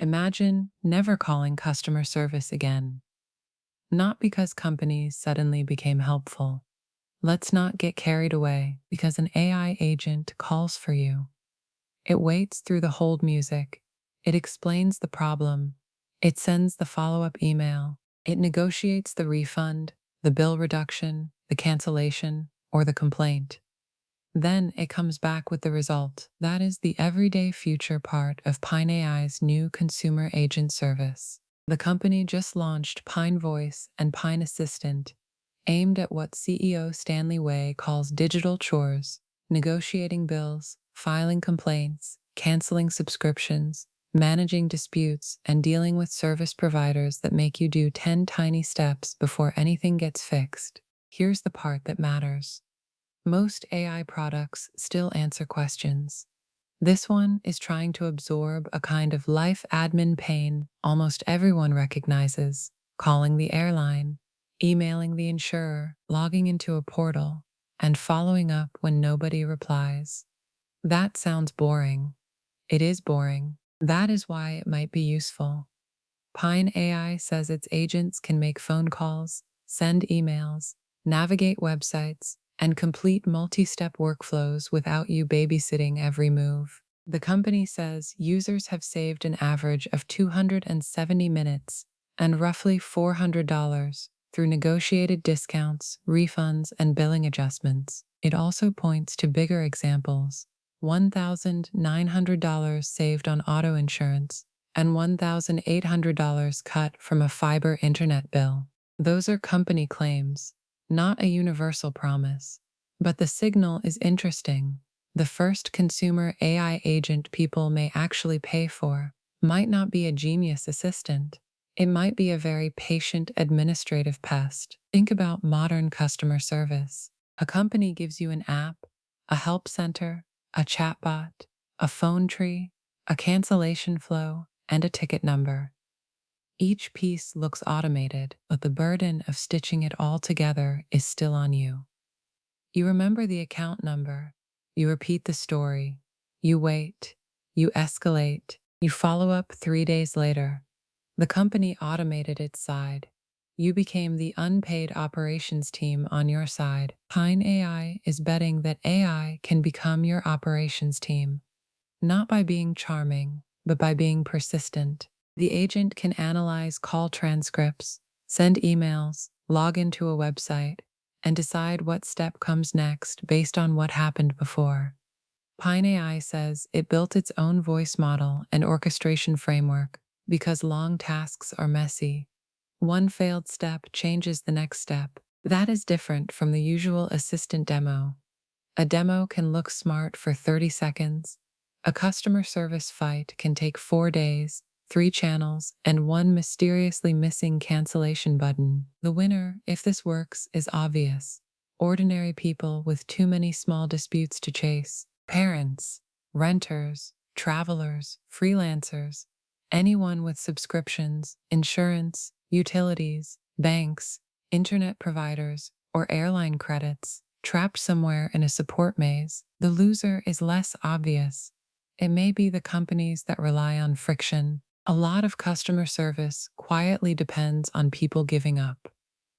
Imagine never calling customer service again. Not because companies suddenly became helpful. Let's not get carried away because an AI agent calls for you. It waits through the hold music. It explains the problem. It sends the follow-up email. It negotiates the refund, the bill reduction, the cancellation, or the complaint. Then it comes back with the result. That is the everyday future part of Pine AI's new consumer agent service. The company just launched Pine Voice and Pine Assistant, aimed at what CEO Stanley Way calls digital chores, negotiating bills, filing complaints, canceling subscriptions, managing disputes, and dealing with service providers that make you do 10 tiny steps before anything gets fixed. Here's the part that matters. Most AI products still answer questions. This one is trying to absorb a kind of life admin pain almost everyone recognizes: calling the airline, emailing the insurer, logging into a portal, and following up when nobody replies. That sounds boring. It is boring. That is why it might be useful. Pine AI says its agents can make phone calls, send emails, navigate websites, and complete multi-step workflows without you babysitting every move. The company says users have saved an average of 270 minutes and roughly $400 through negotiated discounts, refunds, and billing adjustments. It also points to bigger examples: $1,900 saved on auto insurance and $1,800 cut from a fiber internet bill. Those are company claims, not a universal promise. But the signal is interesting. The first consumer AI agent people may actually pay for might not be a genius assistant. It might be a very patient administrative pest. Think about modern customer service. A company gives you an app, a help center, a chatbot, a phone tree, a cancellation flow, and a ticket number. Each piece looks automated, but the burden of stitching it all together is still on you. You remember the account number, you repeat the story, you wait, you escalate, you follow up 3 days later. The company automated its side. You became the unpaid operations team on your side. Pine AI is betting that AI can become your operations team, not by being charming, but by being persistent. The agent can analyze call transcripts, send emails, log into a website, and decide what step comes next based on what happened before. Pine AI says it built its own voice model and orchestration framework because long tasks are messy. One failed step changes the next step. That is different from the usual assistant demo. A demo can look smart for 30 seconds. A customer service fight can take 4 days, 3 channels, and one mysteriously missing cancellation button. The winner, if this works, is obvious. Ordinary people with too many small disputes to chase. Parents, renters, travelers, freelancers, anyone with subscriptions, insurance, utilities, banks, internet providers, or airline credits, trapped somewhere in a support maze. The loser is less obvious. It may be the companies that rely on friction. A lot of customer service quietly depends on people giving up.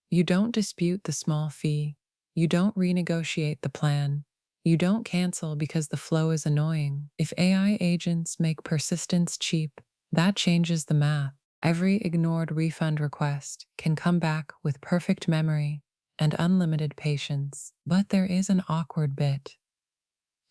You don't dispute the small fee. You don't renegotiate the plan. You don't cancel because the flow is annoying. If AI agents make persistence cheap, that changes the math. Every ignored refund request can come back with perfect memory and unlimited patience. But there is an awkward bit.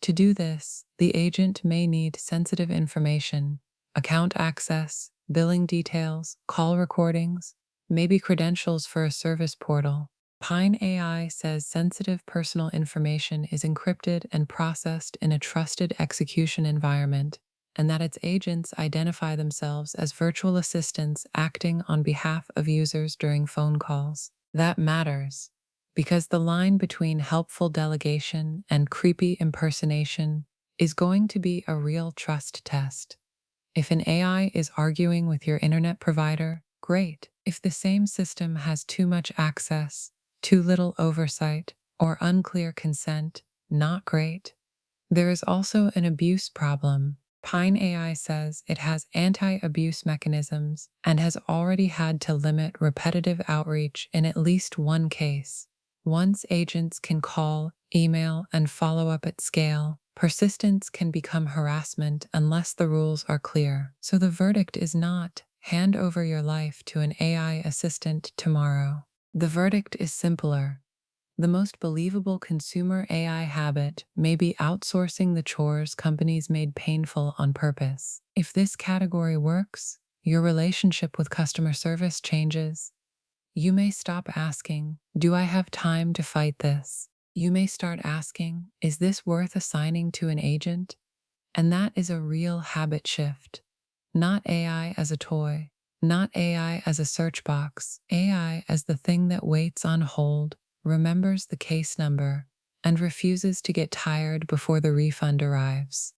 To do this, the agent may need sensitive information: account access, billing details, call recordings, maybe credentials for a service portal. Pine AI says sensitive personal information is encrypted and processed in a trusted execution environment, and that its agents identify themselves as virtual assistants acting on behalf of users during phone calls. That matters, because the line between helpful delegation and creepy impersonation is going to be a real trust test. If an AI is arguing with your internet provider, great. If the same system has too much access, too little oversight, or unclear consent, not great. There is also an abuse problem. Pine AI says it has anti abuse mechanisms and has already had to limit repetitive outreach in at least one case. Once agents can call, email, and follow up at scale, persistence can become harassment unless the rules are clear. So the verdict is not hand over your life to an AI assistant tomorrow. The verdict is simpler. The most believable consumer AI habit may be outsourcing the chores companies made painful on purpose. If this category works, your relationship with customer service changes. You may stop asking, "Do I have time to fight this?" You may start asking, "Is this worth assigning to an agent?" And that is a real habit shift. Not AI as a toy, not AI as a search box, AI as the thing that waits on hold, remembers the case number, and refuses to get tired before the refund arrives.